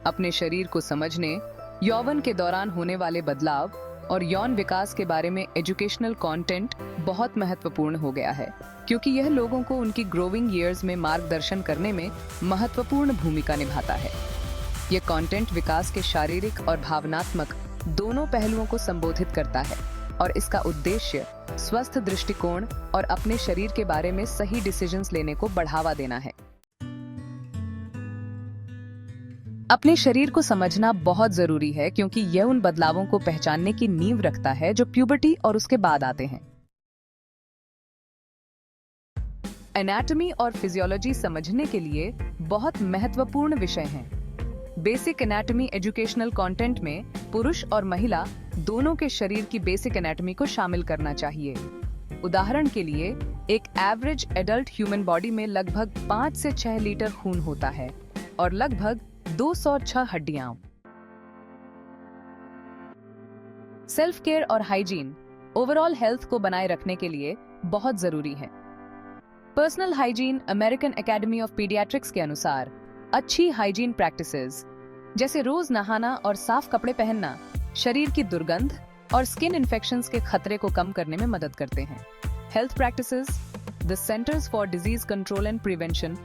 अपने शरीर को समझने, यौवन के दौरान होने वाले बदलाव और यौन विकास के बारे में एजुकेशनल कंटेंट बहुत महत्वपूर्ण हो गया है, क्योंकि यह लोगों को उनकी ग्रोइंग ईयर्स में मार्गदर्शन करने में महत्वपूर्ण भूमिका निभाता है। यह कंटेंट विकास के शारीरिक और भावनात्मक दोनों पहलुओं को संबोधित करता है और इसका उद्देश्य स्वस्थ दृष्टिकोण और अपने शरीर के बारे में सही डिसीजंस लेने को बढ़ावा देना है। अपने शरीर को समझना बहुत जरूरी है, क्योंकि यह उन बदलावों को पहचानने की नींव रखता है जो प्यूबर्टी और उसके बाद आते हैं। एनाटॉमी और फिजियोलॉजी समझने के लिए बहुत महत्वपूर्ण विषय हैं। बेसिक एनाटॉमी एजुकेशनल कंटेंट में पुरुष और महिला दोनों के शरीर की बेसिक एनाटॉमी को शामिल करना चाहिए। उदाहरण के लिए, एक एवरेज एडल्ट ह्यूमन बॉडी में लगभग 5 से 6 लीटर खून होता है और लगभग 206 हड्डियां। सेल्फ केयर और हाइजीन ओवरऑल हेल्थ को बनाए रखने के लिए बहुत जरूरी है। Personal hygiene American academy of paediatrics के अनुसार अच्छी हाइजीन प्रैक्टिसेस जैसे रोज नहाना और साफ कपड़े पहनना शरीर की दुर्गंध और स्किन इन्फेक्शंस के खतरे को कम करने में मदद करते हैं। Health practices, the centres for disease control and prevention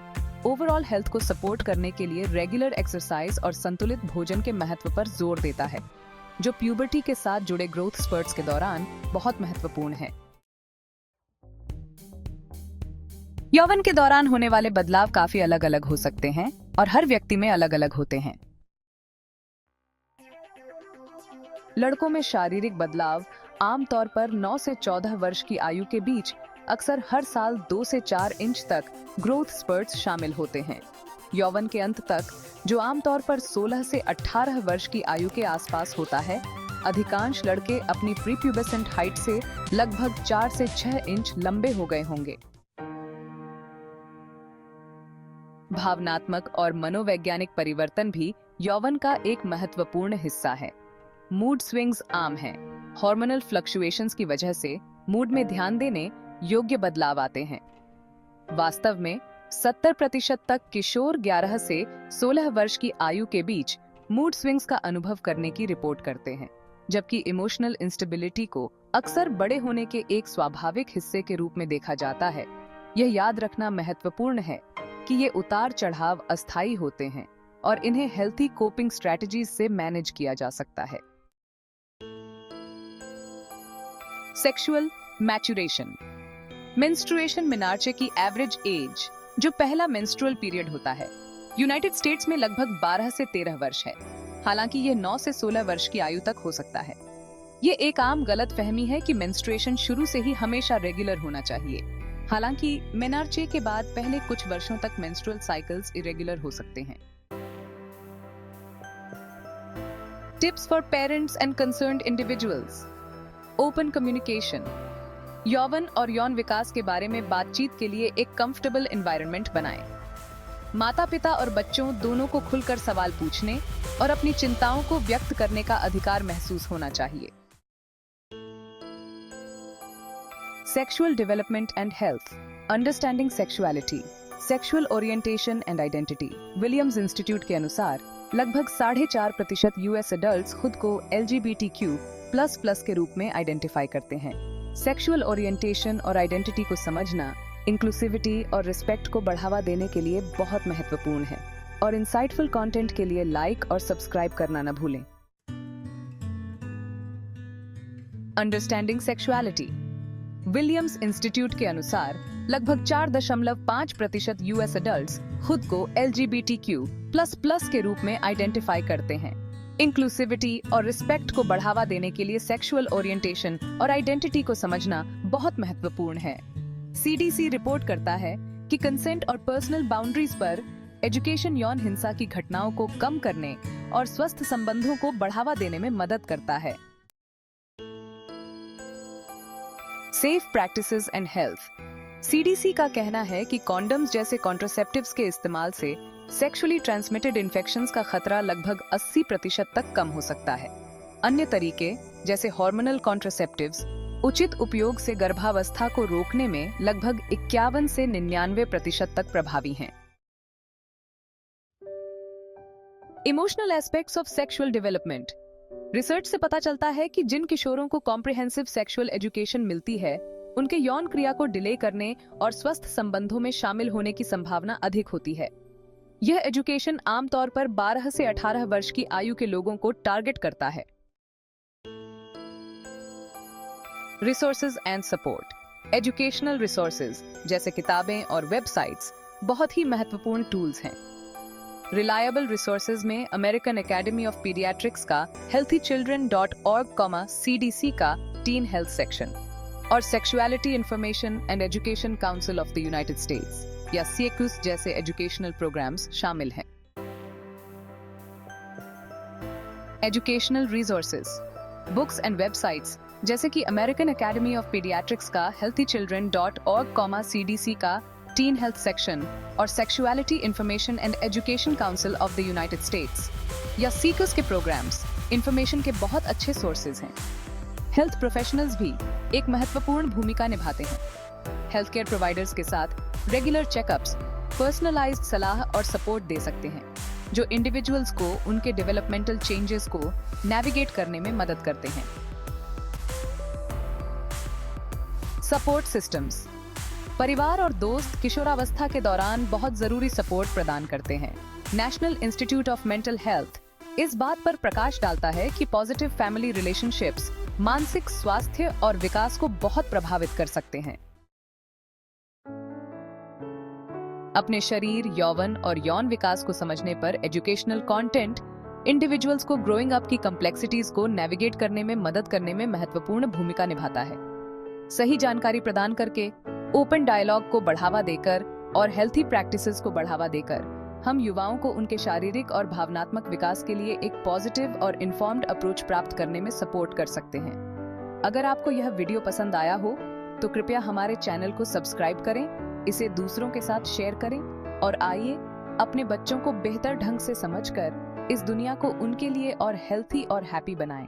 overall health को सपोर्ट करने के लिए रेगुलर एक्सरसाइज और संतुलित भोजन के महत्व पर जोर देता है, जो प्यूबर्टी के साथ जुड़े ग्रोथ स्पर्ट्स के दौरान बहुत महत्वपूर्ण है। यौवन के दौरान होने वाले बदलाव काफी अलग अलग हो सकते हैं और हर व्यक्ति में अलग अलग होते हैं। लड़कों में शारीरिक बदलाव आमतौर पर 9 से 14 वर्ष की आयु के बीच अक्सर हर साल 2 से 4 इंच तक ग्रोथ स्पर्ट्स शामिल होते हैं। यौवन के अंत तक, जो आमतौर पर 16 से 18 वर्ष की आयु के आसपास होता है, अधिकांश लड़के अपनी प्रीप्यूबेसेंट हाइट से लगभग 4 से 6 इंच लंबे हो गए होंगे। भावनात्मक और मनोवैज्ञानिक परिवर्तन भी यौवन का एक महत्वपूर्ण हिस्सा है। मूड स्विंग्स आम हैं। हार्मोनल फ्लक्चुएशंस की वजह से मूड में ध्यान देने योग्य बदलाव आते हैं। वास्तव में 70% तक किशोर 11 से 16 वर्ष की आयु के बीच मूड स्विंग्स का अनुभव करने की रिपोर्ट करते हैं, जबकि इमोशनल इंस्टेबिलिटी को अक्सर बड़े होने के एक स्वाभाविक हिस्से के रूप में देखा जाता है। यह याद रखना महत्वपूर्ण है कि ये उतार चढ़ाव अस्थायी होते हैं और इन्हें हेल्थी कोपिंग स्ट्रेटजीज से मैनेज किया जा सकता है। Sexual maturation. मेंस्ट्रुएशन मेनार्चे की एवरेज एज, जो पहला मेंस्ट्रुअल पीरियड होता है, यूनाइटेड स्टेट्स में लगभग 12 से 13 वर्ष है। हालांकि यह 9 से 16 वर्ष की आयु तक हो सकता है। ये एक आम गलतफहमी है कि मेंस्ट्रुएशन शुरू से ही हमेशा रेगुलर होना चाहिए। हालांकि मेनार्चे के बाद पहले कुछ वर्षों तक मेंस्ट्रुअल साइकिल्स इरेगुलर हो सकते हैं। Tips for parents and concerned individuals. Open communication. यौवन और यौन विकास के बारे में बातचीत के लिए एक कंफर्टेबल एनवायरनमेंट बनाएं। माता-पिता और बच्चों दोनों को खुलकर सवाल पूछने और अपनी चिंताओं को व्यक्त करने का अधिकार महसूस होना चाहिए। Sexual development and health. Understanding sexuality, sexual orientation and identity. Williams institute के अनुसार लगभग 4.5% यूएस एडल्ट्स खुद को LGBTQ++ के रूप में आइडेंटिफाई करते हैं। सेक्सुअल ओरिएंटेशन और आइडेंटिटी को समझना इंक्लूसिविटी और रिस्पेक्ट को बढ़ावा देने के लिए बहुत महत्वपूर्ण है। और इंसाइटफुल कंटेंट के लिए लाइक और सब्सक्राइब करना न भूलें। Understanding sexuality. विलियम्स इंस्टीट्यूट के अनुसार लगभग 4.5% यूएस एडल्ट्स खुद को LGBTQ++ के रूप में आइडेंटिफाई करते हैं। इंक्लूसिविटी और रिस्पेक्ट को बढ़ावा देने के लिए सेक्सुअल ओरिएंटेशन और आइडेंटिटी को समझना बहुत महत्वपूर्ण है। CDC रिपोर्ट करता है कि कंसेंट और पर्सनल बाउंड्रीज पर एजुकेशन यौन हिंसा की घटनाओं को कम करने और स्वस्थ संबंधों को बढ़ावा देने में मदद करता है। Safe practices and health. CDC का कहना है कि कॉन्डम्स जैसे कॉन्ट्रासेप्टिव्स के इस्तेमाल से सेक्सुअली ट्रांसमिटेड इन्फेक्शंस का खतरा लगभग 80% तक कम हो सकता है। अन्य तरीके जैसे हार्मोनल कॉन्ट्रासेप्टिव्स उचित उपयोग से गर्भावस्था को रोकने में लगभग 51 से 99% तक प्रभावी हैं। Emotional aspects of sexual development. Research से पता चलता है कि जिन किशोरों को कॉम्प्रिहेंसिव सेक्सुअल एजुकेशन मिलती है, उनके यौन क्रिया को डिले करने और स्वस्थ संबंधों में शामिल होने की संभावना अधिक होती है। यह एजुकेशन आमतौर पर 12 से 18 वर्ष की आयु के लोगों को टारगेट करता है। Resources and support. Educational resources जैसे किताबें और वेबसाइट्स बहुत ही महत्वपूर्ण टूल्स हैं। रिलायबल रिसोर्सेज में अमेरिकन एकेडमी ऑफ पीडियाट्रिक्स का healthychildren.org, CDC का टीन हेल्थ सेक्शन और sexuality information and education council of the United states या CECUS जैसे एजुकेशनल प्रोग्राम्स शामिल हैं। Educational resources, books and websites जैसे कि अमेरिकन एकेडमी ऑफ पीडियाट्रिक्स का healthychildren.org, CDC का टीन हेल्थ सेक्शन और sexuality information and education council of the United states या CECUS के प्रोग्राम्स इंफॉर्मेशन के बहुत अच्छे सोर्सेज हैं। हेल्थ प्रोफेशनल्स भी एक महत्वपूर्ण भूमिका निभाते हैं। हेल्थ केयर प्रोवाइडर्स के साथ रेगुलर चेकअप्स, पर्सनलाइज्ड सलाह और सपोर्ट दे सकते हैं, जो इंडिविजुअल्स को उनके डेवलपमेंटल चेंजेस को नेविगेट करने में मदद करते हैं। Support systems. परिवार और दोस्त किशोरावस्था के दौरान बहुत जरूरी सपोर्ट प्रदान करते हैं। National institute of mental health इस बात पर प्रकाश डालता है कि पॉजिटिव फैमिली रिलेशनशिप्स मानसिक स्वास्थ्य और विकास को बहुत प्रभावित कर सकते हैं। अपने शरीर, यौवन और यौन विकास को समझने पर एजुकेशनल कंटेंट इंडिविजुअल्स को ग्रोइंग अप की कॉम्प्लेक्सिटीज को नेविगेट करने में मदद करने में महत्वपूर्ण भूमिका निभाता है। सही जानकारी प्रदान करके, ओपन डायलॉग को बढ़ावा देकर और हेल्थी प्रैक्टिसेस को बढ़ावा देकर हम युवाओं को उनके शारीरिक और भावनात्मक विकास के लिए एक पॉजिटिव और इन्फॉर्म्ड अप्रोच प्राप्त करने में सपोर्ट कर सकते हैं। अगर आपको यह वीडियो पसंद आया हो तो कृपया हमारे चैनल को सब्सक्राइब करें, इसे दूसरों के साथ शेयर करें और आइए अपने बच्चों को बेहतर ढंग से समझकर इस दुनिया को उनके लिए और हेल्थी और हैप्पी बनाएं।